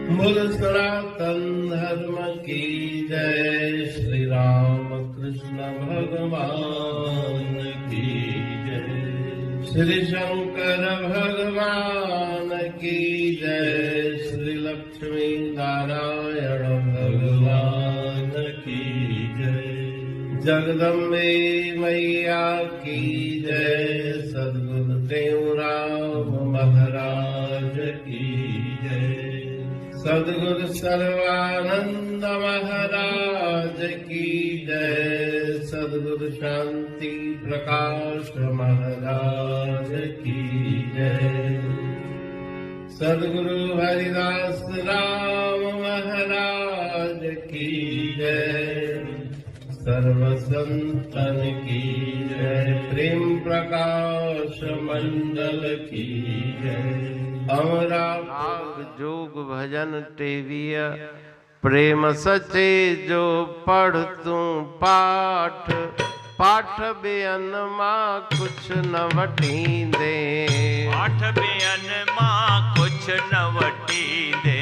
बोल सनातन धर्म की जय। श्री राम कृष्ण भगवान की जय। श्री शंकर भगवान की जय। श्री लक्ष्मी नारायण भगवान की जय। जगदम्बे मैया की जय। सद्गुरुदेव राम महाराज की जय। सद्गुरु सर्वानंद महाराज की जय। सद्गुरु शांति प्रकाश महाराज की जय। सद्गुरु हरिदास राम महाराज की जय। सर्व संतन की जय। प्रेम प्रकाश मंडल की जय। अमरा जोग भजन टेविय प्रेम सचे जो पढ़ तू पाठ। पाठ बेअन मां कुछ न वटी दे। पाठ बेअन मां कुछ न वटी दे।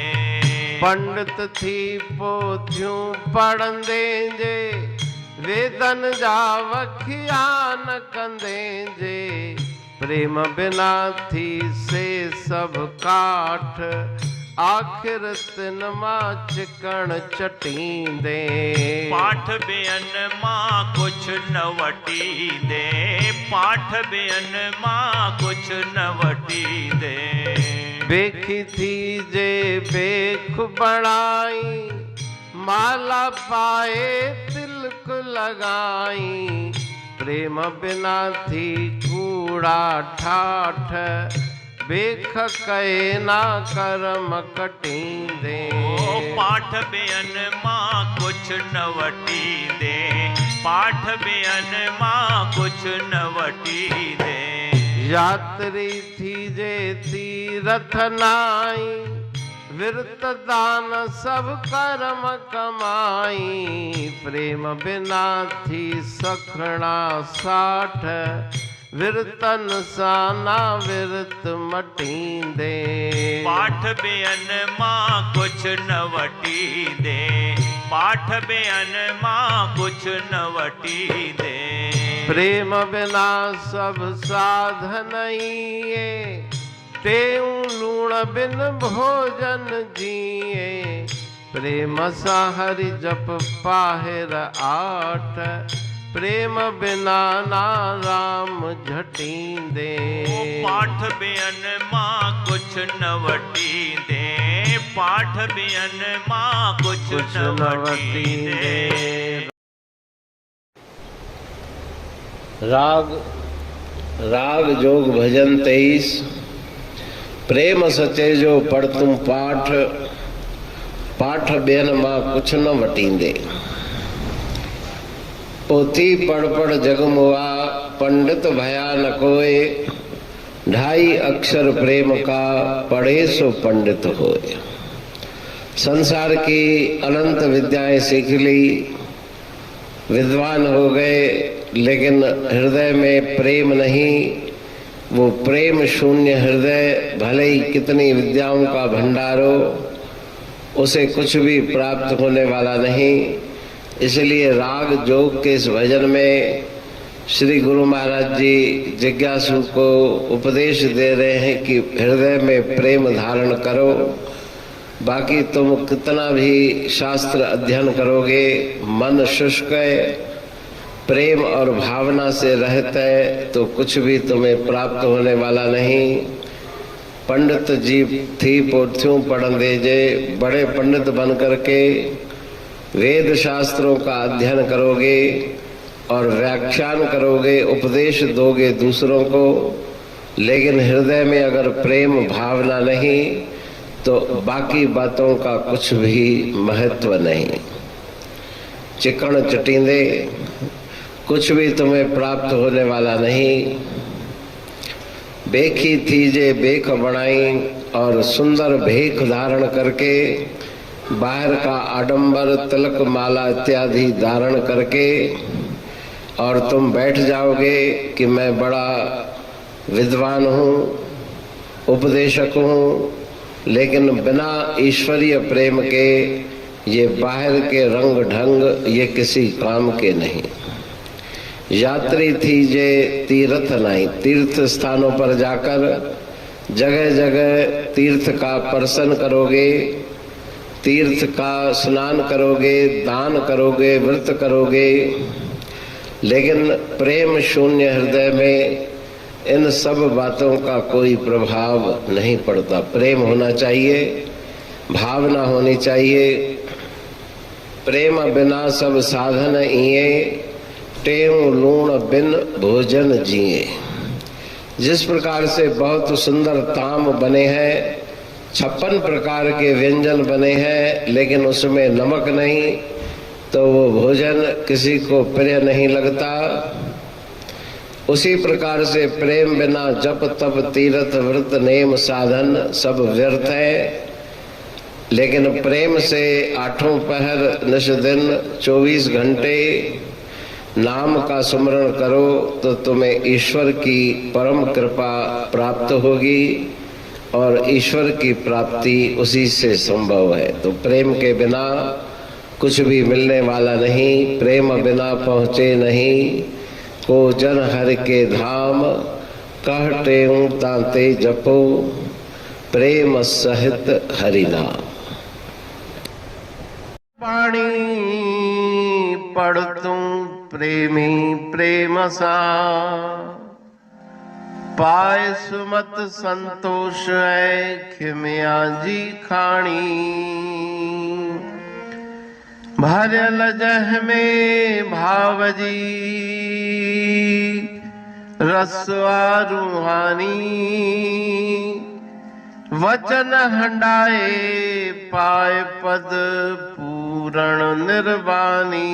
पंडित थी पोथियूं पढ़ंदे जे। वेदन जा वखिया न कंदे जे। प्रेम बिना थी से सब काठ। आखिर तिन मां चिकन चटींदे। पाठ बेअन मां कुछ न वटी दे। पाठ बेअन मां कुछ न वटी दे। बेखी थी जे बेख बणाई। माला पाए तिलक लगाई। प्रेम बिना थी कूड़ा ठाठ। बेख कहे ना कर्म कटींदे। पाठ बेअन मां कुछ न वटी दे। पाठ बेअन मां कुछ न वटी दे। यात्री थी जे तीरथ नाई। विरत दान सब कर्म कमाई। प्रेम बिना थी सखणा साठ। विरतन साना विरत मटींदे। पाठ बेअन मां कुछ न वटी दे। पाठ बेअन मां कुछ न वटी दे। प्रेम बिना सब साधन ये। तेऊं लूण बिन भोजन जिए। प्रेम सा हरि जप पाहिर आठ। प्रेम बिना ना राम झटींदे। पाठ बेअन मां कुछ न वटी दे। पाठ बेअन मां कुछ न वटी दे। राग जोग भजन 23। प्रेम सचे जो पढ़ तुम पाठ। पाठ बेन मां कुछ न वटींदे। पोथी पढ़ पढ़ जग मुआ। पंडित भया न कोय। 2.5 अक्षर प्रेम का पढ़े सो पंडित होए। संसार की अनंत विद्याएं सीख ली। विद्वान हो गए लेकिन हृदय में प्रेम नहीं। वो प्रेम शून्य हृदय भले ही कितनी विद्याओं का भंडारो, उसे कुछ भी प्राप्त होने वाला नहीं। इसलिए राग जोग के इस भजन में श्री गुरु महाराज जी जिज्ञासु को उपदेश दे रहे हैं कि हृदय में प्रेम धारण करो। बाकी तुम कितना भी शास्त्र अध्ययन करोगे, मन शुष्क है। प्रेम और भावना से रहते तो कुछ भी तुम्हें प्राप्त होने वाला नहीं। पंडित जी थी पोथियों पढ़ंदे जे। बड़े पंडित बन करके वेद शास्त्रों का अध्ययन करोगे और व्याख्यान करोगे, उपदेश दोगे दूसरों को, लेकिन हृदय में अगर प्रेम भावना नहीं तो बाकी बातों का कुछ भी महत्व नहीं। चिकन चटींदे, कुछ भी तुम्हें प्राप्त होने वाला नहीं। बेखी थी जे बेख बनाई और सुंदर भेख धारण करके बाहर का आडंबर तिलक माला इत्यादि धारण करके और तुम बैठ जाओगे कि मैं बड़ा विद्वान हूँ, उपदेशक हूँ, लेकिन बिना ईश्वरीय प्रेम के ये बाहर के रंग ढंग ये किसी काम के नहीं। यात्री थी जे तीर्थ नहीं, तीर्थ स्थानों पर जाकर जगह जगह तीर्थ का दर्शन करोगे, तीर्थ का स्नान करोगे, दान करोगे, व्रत करोगे, लेकिन प्रेम शून्य हृदय में इन सब बातों का कोई प्रभाव नहीं पड़ता। प्रेम होना चाहिए, भावना होनी चाहिए। प्रेम बिना सब साधन इये, टेम लूण बिन भोजन जिए। जिस प्रकार से बहुत सुंदर ताम बने हैं, 56 प्रकार के व्यंजन बने हैं, लेकिन उसमें नमक नहीं तो वो भोजन किसी को प्रिय नहीं लगता। उसी प्रकार से प्रेम बिना जप तप तीर्थ व्रत नेम साधन सब व्यर्थ है। लेकिन प्रेम से 8 पहर निश दिन 24 घंटे नाम का स्मरण करो तो तुम्हें ईश्वर की परम कृपा प्राप्त होगी, और ईश्वर की प्राप्ति उसी से संभव है। तो प्रेम के बिना कुछ भी मिलने वाला नहीं। प्रेम बिना पहुँचे नहीं को जन हर के धाम, कहते तांते जपो प्रेम सहित हरि नाम। पाणी पढ़तु प्रेमी प्रेम सा, पाए सुमत संतोष है खिमिया जी खाणी। भरल जह में भावजी रसवा रूहानी, वचन हंडाए पाए पद पूरण निर्वाणी।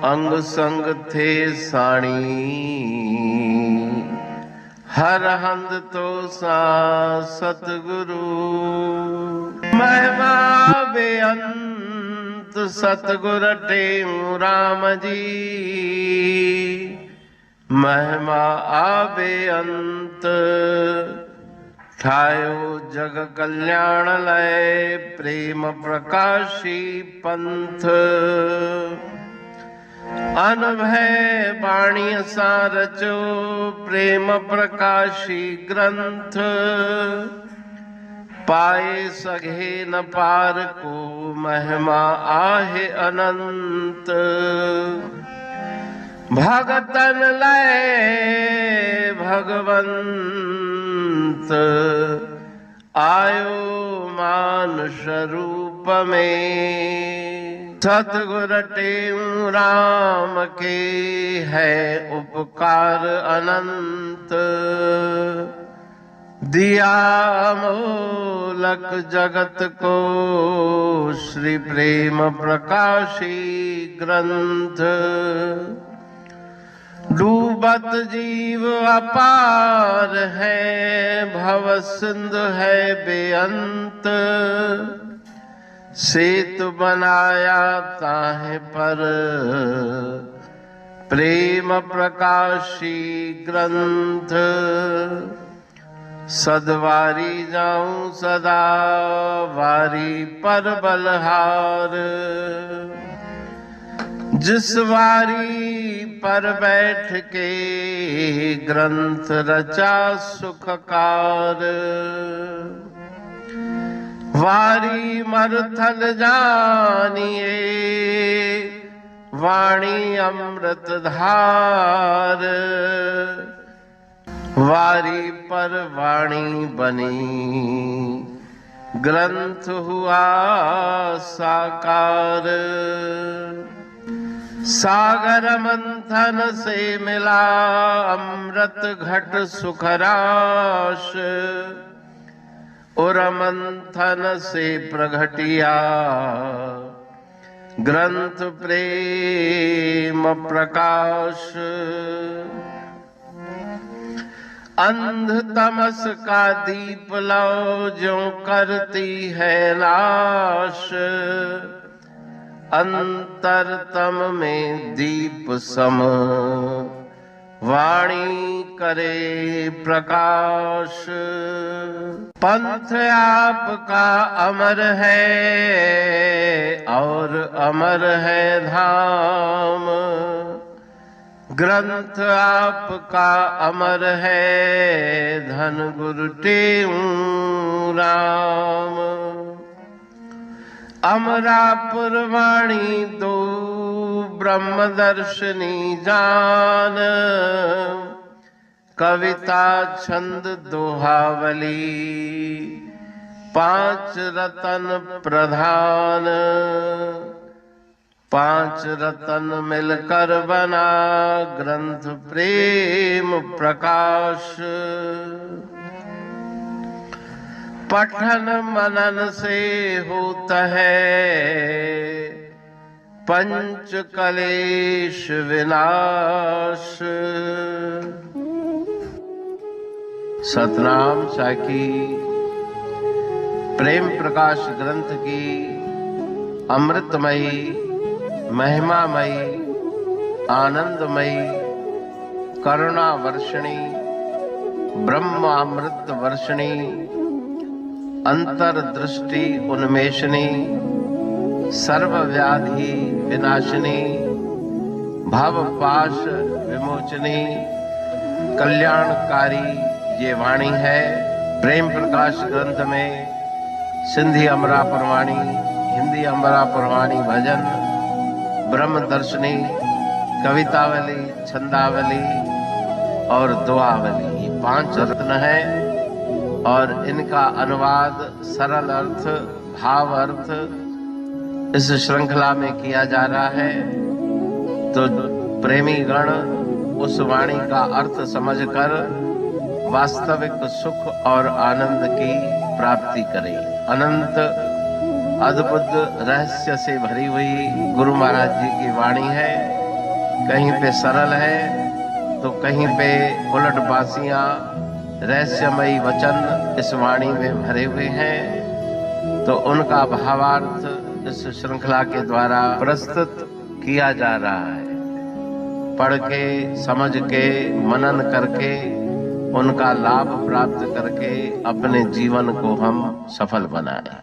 अंग संग थे साणी हर हंद तो सा सतगुरु। महिमा बेअंत सतगुर टेऊ राम जी, महिमा आबे अंत ठायो जग कल्याण लय प्रेम प्रकाशी पंथ। अनभय बाणी सारचो प्रेम प्रकाशी ग्रंथ। पाए सघे न पार को महिमा आहे अनंत। भगतन लय भगवंत आयो मानुष रूप में। सतगुर टेऊ राम के है उपकार अनंत। दिया मोलक जगत को श्री प्रेम प्रकाशी ग्रंथ। डूबत जीव अपार है भव सिंधु है बेअंत। सेतु बनाया ताहे पर प्रेम प्रकाशी ग्रंथ। सदवारी जाऊं सदा वारी पर बलहार। जिस वारी पर बैठ के ग्रंथ रचा सुखकार। वारी मरथल जानिए वाणी अमृत धार। वारी पर वाणी बनी ग्रंथ हुआ साकार। सागर मंथन से मिला अमृत घट सुखराश। और मंथन से प्रगटिया ग्रंथ प्रेम प्रकाश। अंध तमस का दीप लो जो करती है नाश। अंतरतम में दीप सम वाणी करे प्रकाश। पंथ आपका अमर है और अमर है धाम। ग्रंथ आपका अमर है धन गुरु टेऊ राम। अमरापुर वाणी दो ब्रह्मदर्शनी जान। कविता छंद दोहावली 5 रतन प्रधान। 5 रतन मिलकर बना ग्रंथ प्रेम प्रकाश। पठन मनन से होता है पंच कलेश विनाश। सतनाम साखी प्रेम प्रकाश ग्रंथ की अमृतमयी महिमामयी आनंदमयी करुणा वर्षिणी ब्रह्मामृत वर्षिणी अंतर्दृष्टि उन्मेषणी सर्वव्याधि विनाशिनी भवपाश विमोचनी कल्याणकारी ये वाणी है। प्रेम प्रकाश ग्रंथ में सिंधी अमरापुर वाणी, हिंदी अमरापुर वाणी भजन, ब्रह्मदर्शनी, कवितावली, छंदावली और दुआवली, ये 5 रत्न है और इनका अनुवाद सरल अर्थ भाव अर्थ इस श्रृंखला में किया जा रहा है। तो प्रेमी गण उस वाणी का अर्थ समझकर वास्तविक सुख और आनंद की प्राप्ति करें। अनंत अद्भुत रहस्य से भरी हुई गुरु महाराज जी की वाणी है। कहीं पे सरल है तो कहीं पे उलट बासियां रहस्यमयी वचन इस वाणी में भरे हुए हैं। तो उनका भावार्थ इस श्रृंखला के द्वारा प्रस्तुत किया जा रहा है। पढ़ के समझ के मनन करके उनका लाभ प्राप्त करके अपने जीवन को हम सफल बनाएं।